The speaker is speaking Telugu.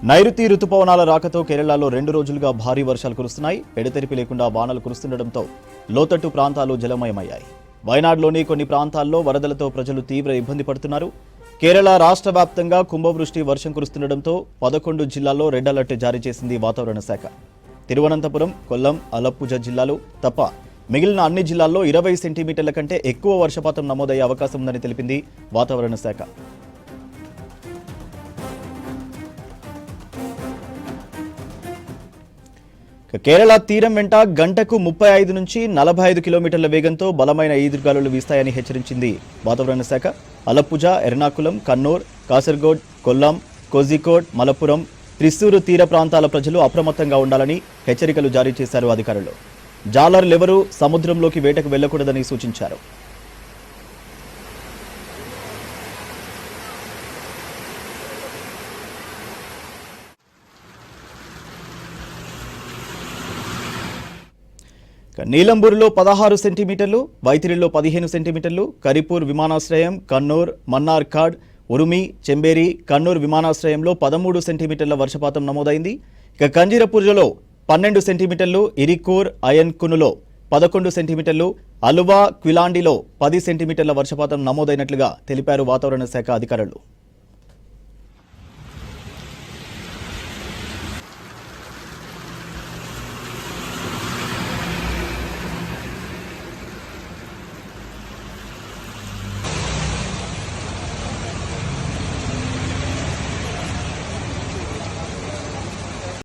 నైరుతి రుతుపవనాల రాకతో కేరళలో 2 రోజులుగా భారీ వర్షాలు కురుస్తున్నాయి. ఎడతెరిపి లేకుండా వానలు కురుస్తుండటంతో లోతట్టు ప్రాంతాలు జలమయమయ్యాయి. వయనాడ్లోని కొన్ని ప్రాంతాల్లో వరదలతో ప్రజలు తీవ్ర ఇబ్బంది పడుతున్నారు. కేరళ రాష్ట్ర వ్యాప్తంగా కుంభవృష్టి వర్షం కురుస్తుండటంతో 11 జిల్లాల్లో రెడ్ అలర్ట్ జారీ చేసింది వాతావరణ శాఖ. తిరువనంతపురం, కొల్లం, అలప్పుజ జిల్లాలు తప్ప మిగిలిన అన్ని జిల్లాల్లో 20 సెంటీమీటర్ల కంటే ఎక్కువ వర్షపాతం నమోదయ్యే అవకాశం ఉందని తెలిపింది వాతావరణ శాఖ. కేరళ తీరం వెంట గంటకు 35 నుంచి 45 కిలోమీటర్ల వేగంతో బలమైన ఈదురుగాలులు వీస్తాయని హెచ్చరించింది వాతావరణ శాఖ. అలప్పుజ, ఎర్నాకులం, కన్నూర్, కాసర్గోడ్, కొల్లాం, కోజికోడ్, మలప్పురం, త్రిస్సూరు తీర ప్రాంతాల ప్రజలు అప్రమత్తంగా ఉండాలని హెచ్చరికలు జారీ చేశారు అధికారులు. జాలర్లెవరూ సముద్రంలోకి వేటకు వెళ్లకూడదని సూచించారు. నీలంబూరులో 16 సెంటీమీటర్లు, వైతిరిలో 15 సెంటీమీటర్లు, కరిపూర్ విమానాశ్రయం, కన్నూర్, మన్నార్ఖాడ్, ఉరుమి, చెంబేరి, కన్నూర్ విమానాశ్రయంలో 13 సెంటీమీటర్ల వర్షపాతం నమోదైంది. ఇక కంజీరపూర్లో 12 సెంటీమీటర్లు, ఇరికూర్, అయన్కునులో 11 సెంటీమీటర్లు, అలువా, క్విలాండిలో 10 సెంటీమీటర్ల వర్షపాతం నమోదైనట్లుగా తెలిపారు వాతావరణ శాఖ అధికారులు.